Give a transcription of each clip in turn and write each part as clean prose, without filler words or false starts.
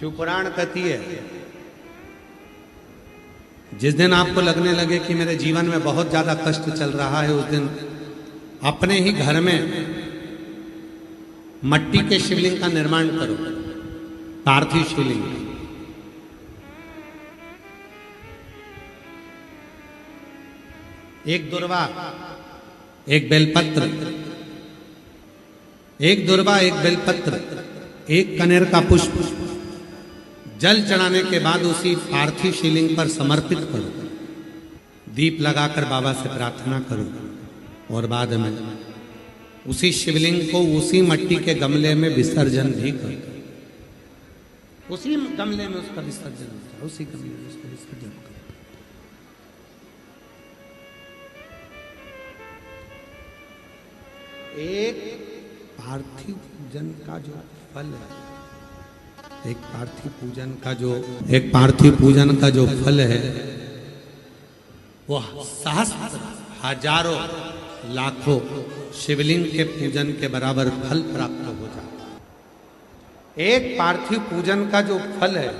शिवपुराण कहती है, जिस दिन आपको लगने लगे कि मेरे जीवन में बहुत ज्यादा कष्ट चल रहा है, उस दिन अपने ही घर में मट्टी के शिवलिंग का निर्माण करो, पार्थिव शिवलिंग। एक दुर्वा, एक बेलपत्र, एक दुर्वा, एक बेलपत्र, एक कनेर का पुष्प जल चढ़ाने के बाद उसी पार्थिव शिवलिंग पर समर्पित करो। दीप लगाकर बाबा से प्रार्थना करो और बाद में उसी शिवलिंग को उसी मट्टी के गमले में विसर्जन भी करो। उसी गमले में उसका विसर्जन करो, उसी गमले में उसका विसर्जन करो। एक पार्थिव पूजन का जो फल है, एक पार्थिव पूजन का जो फल है, वो सहस्त्र हजारों लाखों शिवलिंग के पूजन के बराबर फल प्राप्त हो जाता है। एक पार्थिव पूजन का जो फल है,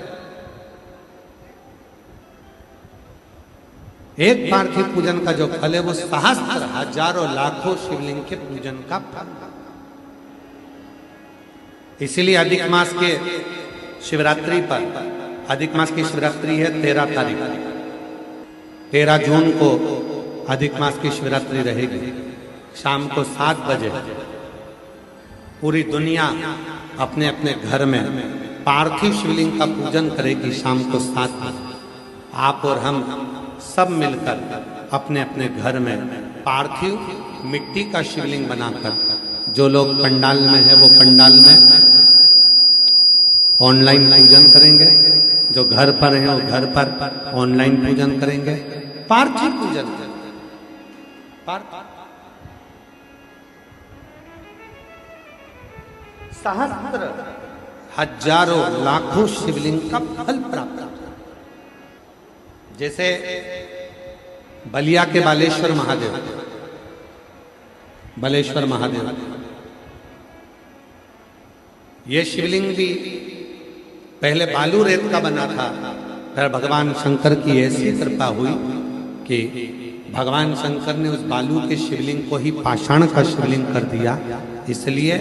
एक पार्थिव पूजन का जो फल है, वो सहस्त्र हजारों लाखों शिवलिंग के पूजन का फल। इसीलिए अधिक मास के शिवरात्रि पर, अधिक मास की शिवरात्रि है 13 तारीख, 13 जून को अधिक मास की शिवरात्रि रहेगी। शाम को 7 बजे पूरी दुनिया अपने अपने घर में पार्थिव शिवलिंग का पूजन करेगी। शाम को 7 बजे आप और हम सब मिलकर अपने अपने घर में पार्थिव मिट्टी का शिवलिंग बनाकर, जो लोग पंडाल में है वो पंडाल में ऑनलाइन पूजन करेंगे, जो घर पर है वो घर पर ऑनलाइन पूजन करेंगे, पार्थिव पूजन करेंगे। सहस्त्र हजारों लाखों शिवलिंग का फल प्राप्त। जैसे बलिया के बालेश्वर महादेव, बालेश्वर महादेव, ये शिवलिंग भी पहले बालू रेत का बना था, फिर भगवान शंकर की ऐसी कृपा हुई कि भगवान शंकर ने उस बालू के शिवलिंग को ही पाषाण का शिवलिंग कर दिया। इसलिए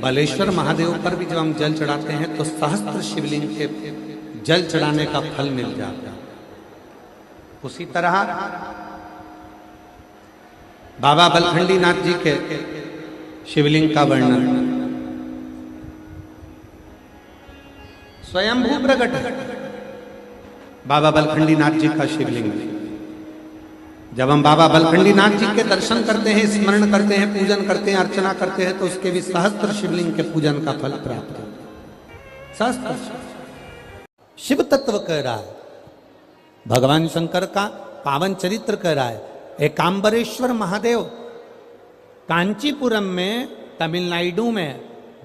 बालेश्वर महादेव पर भी जब हम जल चढ़ाते हैं तो सहस्त्र शिवलिंग के जल चढ़ाने का फल मिल जाता है। उसी तरह बाबा बलखंडी नाथ जी के शिवलिंग का वर्णन स्वयंभू प्रकट है। बाबा बलखंडी नाथ जी का शिवलिंग, जब हम बाबा बलखंडी नाथ जी के दर्शन करते हैं, स्मरण करते हैं, पूजन करते हैं, अर्चना करते हैं, तो उसके भी सहस्त्र शिवलिंग के पूजन का फल प्राप्त होता है। सहस्त्र शिव तत्व कह रहा है, भगवान शंकर का पावन चरित्र कह रहा है। एकांबरेश्वर महादेव कांचीपुरम में, तमिलनाडु में,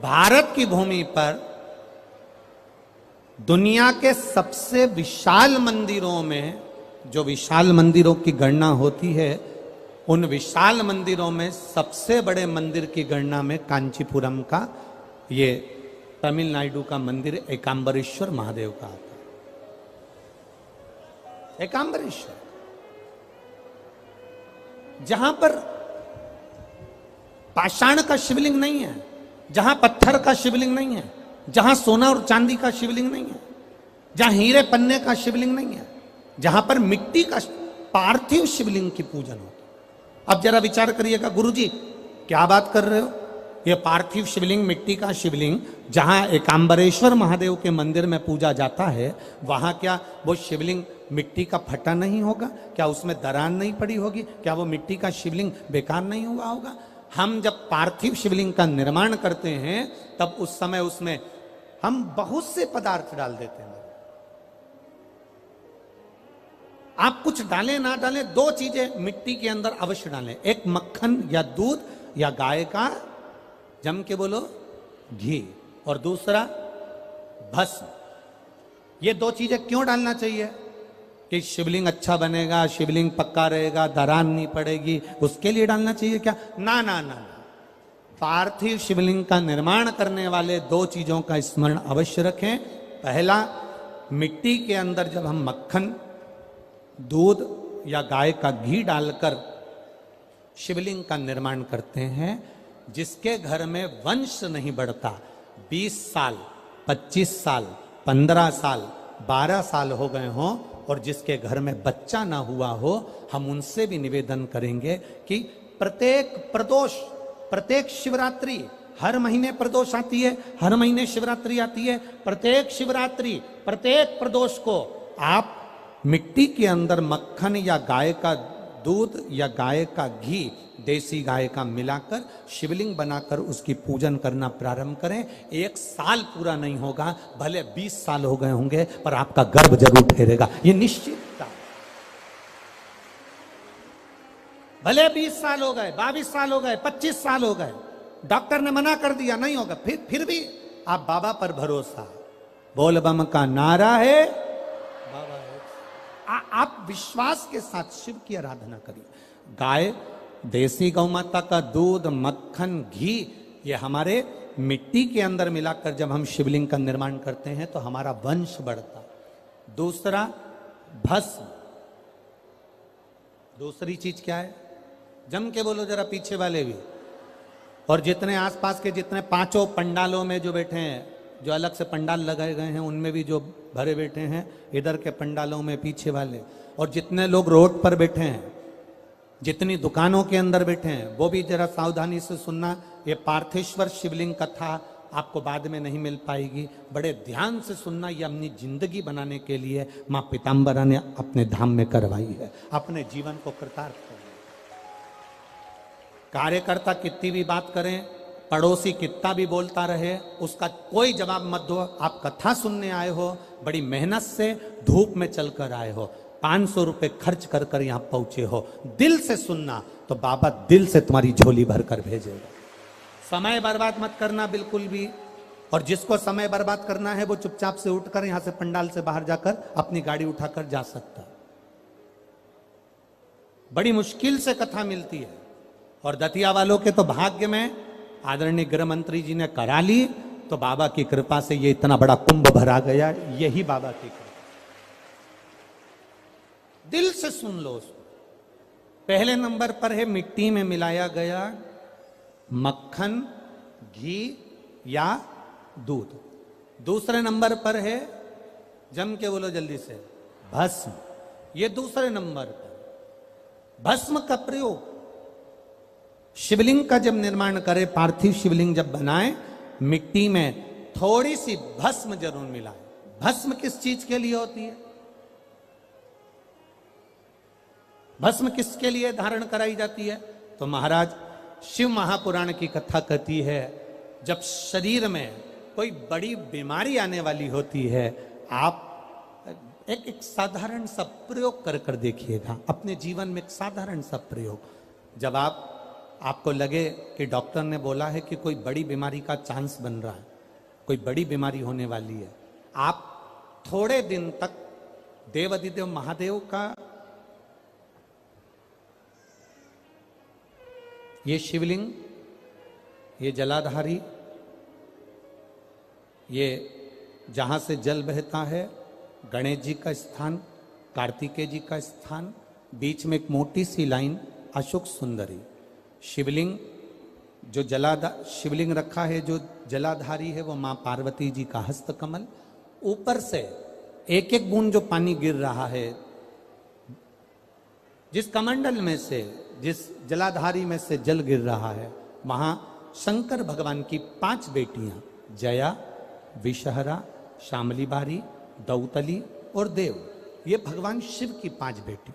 भारत की भूमि पर दुनिया के सबसे विशाल मंदिरों में, जो विशाल मंदिरों की गणना होती है, उन विशाल मंदिरों में सबसे बड़े मंदिर की गणना में कांचीपुरम का, ये तमिलनाडु का मंदिर एकांबरेश्वर महादेव का आता है। एकांबरेश्वर, जहां पर पाषाण का शिवलिंग नहीं है, जहां पत्थर का शिवलिंग नहीं है, जहां सोना और चांदी का शिवलिंग नहीं है, जहां हीरे पन्ने का शिवलिंग नहीं है, जहां पर मिट्टी का पार्थिव शिवलिंग की पूजन होता। अब जरा विचार करिएगा, गुरुजी क्या बात कर रहे हो? ये पार्थिव शिवलिंग, मिट्टी का शिवलिंग जहां एकांबरेश्वर महादेव के मंदिर में पूजा जाता है, वहां क्या वो शिवलिंग मिट्टी का फटा नहीं होगा? क्या उसमें दरार नहीं पड़ी होगी? क्या वो मिट्टी का शिवलिंग बेकार नहीं हुआ होगा? हम जब पार्थिव शिवलिंग का निर्माण करते हैं तब उस समय उसमें हम बहुत से पदार्थ डाल देते हैं। आप कुछ डालें ना डालें, 2 चीजें मिट्टी के अंदर अवश्य डालें। एक मक्खन या दूध या गाय का, जम के बोलो, घी, और दूसरा भस्म। ये 2 चीजें क्यों डालना चाहिए? कि शिवलिंग अच्छा बनेगा, शिवलिंग पक्का रहेगा, दरार नहीं पड़ेगी, उसके लिए डालना चाहिए क्या? ना ना ना, पार्थिव शिवलिंग का निर्माण करने वाले 2 चीजों का स्मरण अवश्य रखें। पहला, मिट्टी के अंदर जब हम मक्खन, दूध या गाय का घी डालकर शिवलिंग का निर्माण करते हैं, जिसके घर में वंश नहीं बढ़ता, 20 साल, 25 साल, 15 साल, 12 साल हो गए हों और जिसके घर में बच्चा ना हुआ हो, हम उनसे भी निवेदन करेंगे कि प्रत्येक प्रदोष, प्रत्येक शिवरात्रि, हर महीने प्रदोष आती है, हर महीने शिवरात्रि आती है, प्रत्येक शिवरात्रि, प्रत्येक प्रदोष को आप मिट्टी के अंदर मक्खन या गाय का दूध या गाय का घी, देसी गाय का मिलाकर शिवलिंग बनाकर उसकी पूजन करना प्रारंभ करें। 1 साल पूरा नहीं होगा, भले 20 साल हो गए होंगे, पर आपका गर्भ जरूर ठहरेगा, ये निश्चितता। भले 20 साल हो गए, 22 साल हो गए, 25 साल हो गए, डॉक्टर ने मना कर दिया नहीं होगा, फिर भी आप बाबा पर भरोसा, बोल बम का नारा है, बाबा है। आप विश्वास के साथ शिव की आराधना करिए। गाय, देसी गौ माता का दूध, मक्खन, घी, ये हमारे मिट्टी के अंदर मिलाकर जब हम शिवलिंग का निर्माण करते हैं तो हमारा वंश बढ़ता। दूसरा, भस्म। दूसरी चीज क्या है? जम के बोलो जरा पीछे वाले भी, और जितने आसपास के जितने 5 पंडालों में जो बैठे हैं, जो अलग से पंडाल लगाए गए हैं उनमें भी जो भरे बैठे हैं, इधर के पंडालों में पीछे वाले, और जितने लोग रोड पर बैठे हैं, जितनी दुकानों के अंदर बैठे हैं, वो भी जरा सावधानी से सुनना। ये पार्थेश्वर शिवलिंग कथा आपको बाद में नहीं मिल पाएगी, बड़े ध्यान से सुनना। ये अपनी जिंदगी बनाने के लिए माँ पीताम्बरा ने अपने धाम में करवाई है, अपने जीवन को कृतार्थ करने। कार्यकर्ता कितनी भी बात करें, पड़ोसी कितना भी बोलता रहे, उसका कोई जवाब मत दो। आप कथा सुनने आए हो, बड़ी मेहनत से धूप में चलकर आए हो, 500 रुपए खर्च कर कर यहां पहुंचे हो, दिल से सुनना तो बाबा दिल से तुम्हारी झोली भर कर भेजेगा। समय बर्बाद मत करना बिल्कुल भी, और जिसको समय बर्बाद करना है वो चुपचाप से उठकर यहां से पंडाल से बाहर जाकर अपनी गाड़ी उठाकर जा सकता। बड़ी मुश्किल से कथा मिलती है, और दतिया वालों के तो भाग्य में आदरणीय गृह मंत्री जी ने करा ली, तो बाबा की कृपा से ये इतना बड़ा कुंभ भरा गया, यही बाबा की कृपा। दिल से सुन लो उसको। पहले नंबर पर है मिट्टी में मिलाया गया मक्खन, घी या दूध। दूसरे नंबर पर है, जम के बोलो जल्दी से, भस्म। ये दूसरे नंबर पर भस्म का प्रयोग। शिवलिंग का जब निर्माण करे, पार्थिव शिवलिंग जब बनाए, मिट्टी में थोड़ी सी भस्म जरूर मिलाए। भस्म किस चीज के लिए होती है? भस्म किसके लिए धारण कराई जाती है? तो महाराज, शिव महापुराण की कथा कहती है, जब शरीर में कोई बड़ी बीमारी आने वाली होती है, आप एक साधारण सा प्रयोग कर कर देखिएगा अपने जीवन में। एक साधारण सा प्रयोग, जब आपको लगे कि डॉक्टर ने बोला है कि कोई बड़ी बीमारी का चांस बन रहा है, कोई बड़ी बीमारी होने वाली है, आप थोड़े दिन तक देवाधिदेव महादेव का ये शिवलिंग, ये जलाधारी, ये जहाँ से जल बहता है, गणेश जी का स्थान, कार्तिकेय जी का स्थान, बीच में एक मोटी सी लाइन अशोक सुंदरी, शिवलिंग जो शिवलिंग रखा है, जो जलाधारी है वो माँ पार्वती जी का हस्तकमल, ऊपर से एक एक बूंद जो पानी गिर रहा है, जिस कमंडल में से, जिस जलाधारी में से जल गिर रहा है, वहां शंकर भगवान की 5 बेटियां, जया, विषहरा, शामली बारी, दौतली और देव, ये भगवान शिव की 5 बेटी।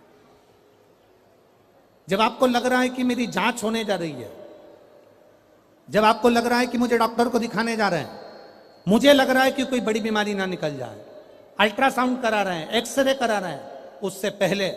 जब आपको लग रहा है कि मेरी जांच होने जा रही है, जब आपको लग रहा है कि मुझे डॉक्टर को दिखाने जा रहे हैं, मुझे लग रहा है कि कोई बड़ी बीमारी ना निकल जाए, अल्ट्रासाउंड करा रहे हैं, एक्सरे करा रहे हैं, उससे पहले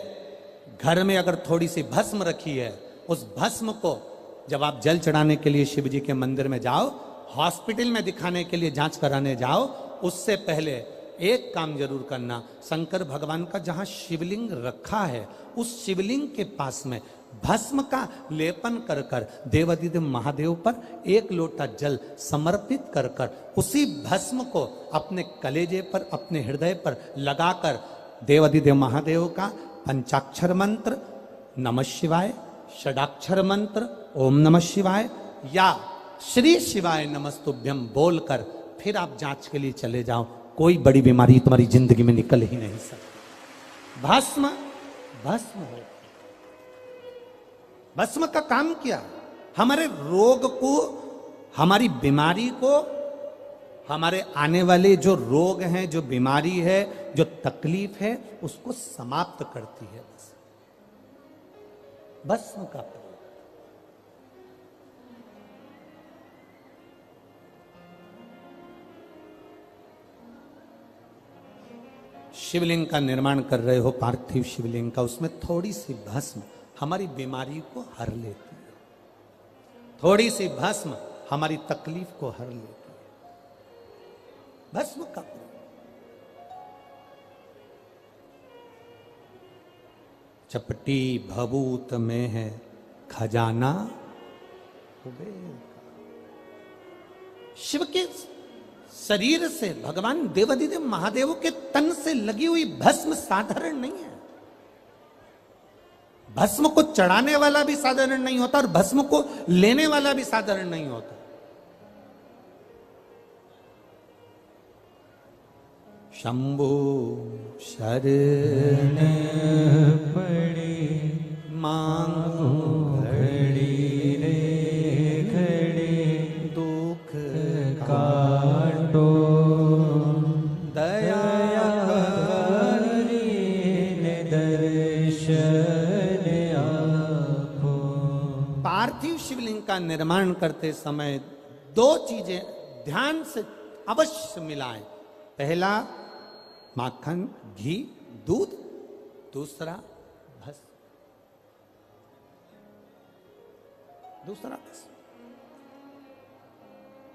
घर में अगर थोड़ी सी भस्म रखी है, उस भस्म को जब आप जल चढ़ाने के लिए शिव जी के मंदिर में जाओ, हॉस्पिटल में दिखाने के लिए जांच कराने जाओ, उससे पहले एक काम जरूर करना, शंकर भगवान का जहां शिवलिंग रखा है उस शिवलिंग के पास में भस्म का लेपन कर कर देवादिदेव महादेव पर एक लोटा जल समर्पित कर कर उसी भस्म को अपने कलेजे पर, अपने हृदय पर लगाकर देवादिदेव महादेव का पंचाक्षर मंत्र नमः शिवाय, षडाक्षर मंत्र ओम नमः शिवाय या श्री शिवाय नमस्तुभ्यम बोलकर फिर आप जांच के लिए चले जाओ। कोई बड़ी बीमारी तुम्हारी जिंदगी में निकल ही नहीं सकती। भस्म भस्म हो। भस्म का काम क्या? हमारे रोग को, हमारी बीमारी को, हमारे आने वाले जो रोग हैं, जो बीमारी है, जो तकलीफ है, उसको समाप्त करती है। भस्म का प्रयोग। शिवलिंग का निर्माण कर रहे हो, पार्थिव शिवलिंग का, उसमें थोड़ी सी भस्म हमारी बीमारी को हर लेती है, थोड़ी सी भस्म हमारी तकलीफ को हर लेती है। भस्म का चपटी भभूत में है खजाना कुबेर का। शिव के शरीर से, भगवान देवादिदेव महादेव के तन से लगी हुई भस्म साधारण नहीं है। भस्म को चढ़ाने वाला भी साधारण नहीं होता और भस्म को लेने वाला भी साधारण नहीं होता। शंभु शरण पड़ी मांगो घड़ी रे घड़ी दुख काटो दया दर्शन आपो। पार्थिव शिवलिंग का निर्माण करते समय दो चीजें ध्यान से अवश्य मिलाएं। पहला माखन, घी, दूध, दूसरा भस्म, दूसरा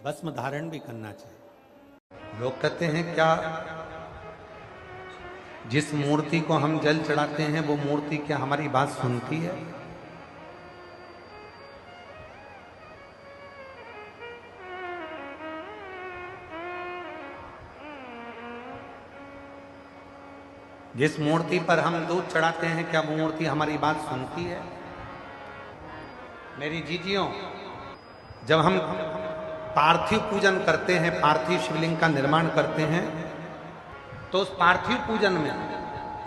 भस्म धारण भी करना चाहिए। लोग कहते हैं क्या जिस मूर्ति को हम जल चढ़ाते हैं वो मूर्ति क्या हमारी बात सुनती है? जिस मूर्ति पर हम दूध चढ़ाते हैं क्या वो मूर्ति हमारी बात सुनती है? मेरी जीजियों, जब हम पार्थिव पूजन करते हैं, पार्थिव शिवलिंग का निर्माण करते हैं, तो उस पार्थिव पूजन में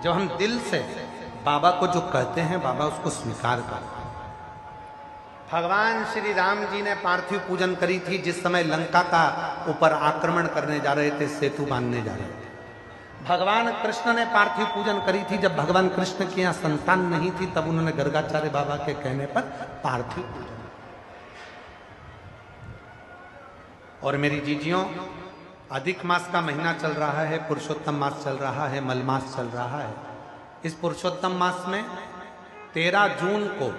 जब हम दिल से बाबा को जो कहते हैं, बाबा उसको स्वीकार करते हैं। भगवान श्री राम जी ने पार्थिव पूजन करी थी जिस समय लंका का ऊपर आक्रमण करने जा रहे थे, सेतु बांधने जा रहे थे। भगवान कृष्ण ने पार्थिव पूजन करी थी जब भगवान कृष्ण की यहाँ संतान नहीं थी, तब उन्होंने गर्गाचार्य बाबा के कहने पर पार्थिव पूजन। और मेरी जीजियों, अधिक मास का महीना चल रहा है, पुरुषोत्तम मास चल रहा है, मलमास चल रहा है। इस पुरुषोत्तम मास में 13 जून को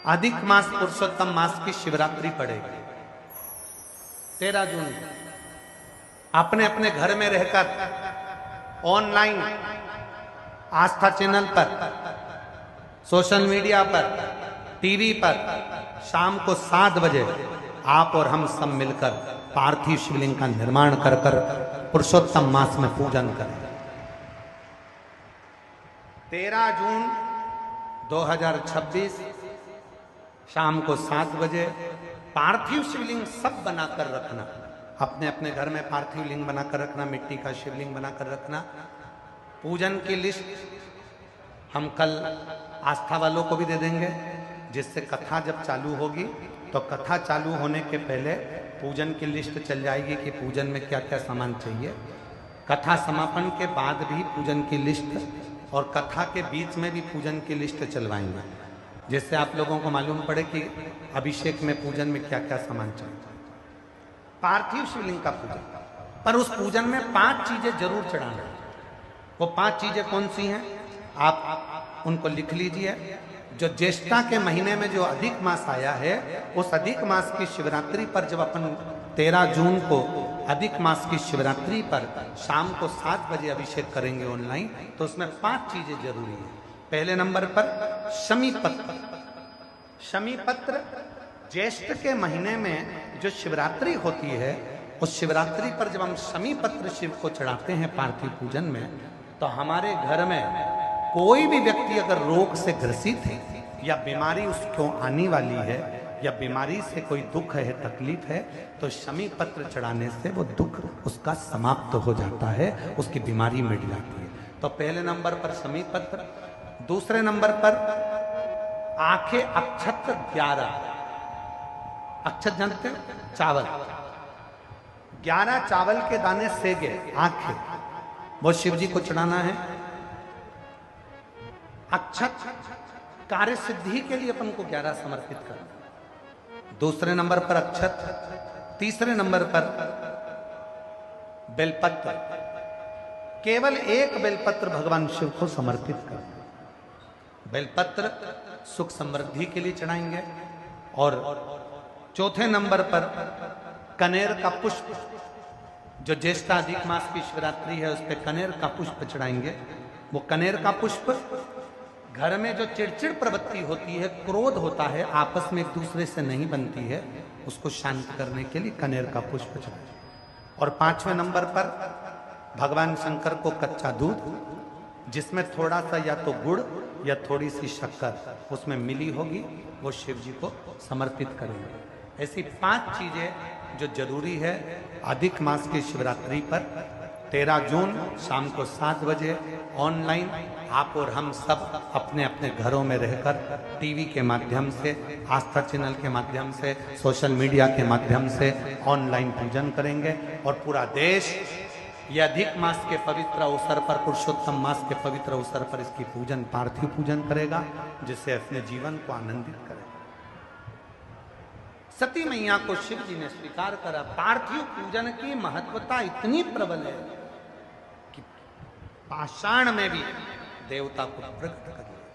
अधिक मास पुरुषोत्तम मास की शिवरात्रि पड़ेगी। 13 जून को अपने अपने घर में रहकर ऑनलाइन आस्था चैनल पर, सोशल मीडिया पर, टीवी पर शाम को 7 बजे आप और हम सब मिलकर पार्थिव शिवलिंग का निर्माण कर कर पुरुषोत्तम मास में पूजन करें। 13 जून 2026 शाम को 7 बजे पार्थिव शिवलिंग सब बनाकर रखना। अपने अपने घर में पार्थिव लिंग बनाकर रखना, मिट्टी का शिवलिंग बनाकर रखना। पूजन की लिस्ट हम कल आस्था वालों को भी दे देंगे, जिससे कथा जब चालू होगी तो कथा चालू होने के पहले पूजन की लिस्ट चल जाएगी कि पूजन में क्या क्या सामान चाहिए। कथा समापन के बाद भी पूजन की लिस्ट और कथा के बीच में भी पूजन की लिस्ट चलवाएंगे, जिससे आप लोगों को मालूम पड़े कि अभिषेक में पूजन में क्या क्या सामान चाहिए। पार्थिव शिवलिंग का पूजन, पर उस पूजन में 5 चीजें जरूर चढ़ाना। वो 5 चीजें कौन सी हैं आप उनको लिख लीजिए। जो ज्येष्ठा के महीने में जो अधिक मास आया है, उस अधिक मास की शिवरात्रि पर जब अपन 13 जून को अधिक मास की शिवरात्रि पर शाम को 7 बजे अभिषेक करेंगे ऑनलाइन, तो उसमें 5 चीजें जरूरी है। पहले नंबर पर शमी पत्र। शमी पत्र ज्येष्ठ के महीने में जो शिवरात्रि होती है, उस शिवरात्रि पर जब हम शमी पत्र शिव को चढ़ाते हैं पार्थिव पूजन में, तो हमारे घर में कोई भी व्यक्ति अगर रोग से ग्रसित है या बीमारी उसको आने वाली है या बीमारी से कोई दुख है, तकलीफ है, तो शमी पत्र चढ़ाने से वो दुख उसका समाप्त हो जाता है, उसकी बीमारी मिट जाती है। तो पहले नंबर पर शमी पत्र। दूसरे नंबर पर आंखें अक्षत 11। अक्षत जानते हो? चावल। 11 चावल के दाने सेगे आंखें, वो शिव जी को चढ़ाना है। अक्षत कार्य सिद्धि के लिए अपन को 11 समर्पित करना। दूसरे नंबर पर अक्षत। तीसरे नंबर पर बेलपत्र। केवल एक बेलपत्र भगवान शिव को समर्पित करना। बेलपत्र सुख समृद्धि के लिए चढ़ाएंगे। और चौथे नंबर पर कनेर का पुष्प, जो ज्येष्ठ अधिक मास की शिवरात्रि है उस पर कनेर का पुष्प चढ़ाएंगे। वो कनेर का पुष्प, घर में जो चिड़चिड़ प्रवृत्ति होती है, क्रोध होता है, आपस में एक दूसरे से नहीं बनती है, उसको शांत करने के लिए कनेर का पुष्प चढ़ाएं। और 5वें नंबर पर भगवान शंकर को कच्चा दूध, जिसमें थोड़ा सा या तो गुड़ या थोड़ी सी शक्कर उसमें मिली होगी, वो शिव जी को समर्पित करेंगे। ऐसी 5 चीजें जो जरूरी है अधिक मास की शिवरात्रि पर 13 जून शाम को 7 बजे ऑनलाइन आप और हम सब अपने अपने घरों में रहकर टीवी के माध्यम से, आस्था चैनल के माध्यम से, सोशल मीडिया के माध्यम से ऑनलाइन पूजन करेंगे। और पूरा देश ये अधिक मास के पवित्र अवसर पर, पुरुषोत्तम मास के पवित्र अवसर पर इसकी पूजन, पार्थिव पूजन करेगा, जिससे अपने जीवन को आनंदित करेगा। सती मैया को शिव जी ने स्वीकार करा। पार्थिव पूजन की महत्वता इतनी प्रबल है कि पाषाण में भी देवता को प्रकट कर दिया।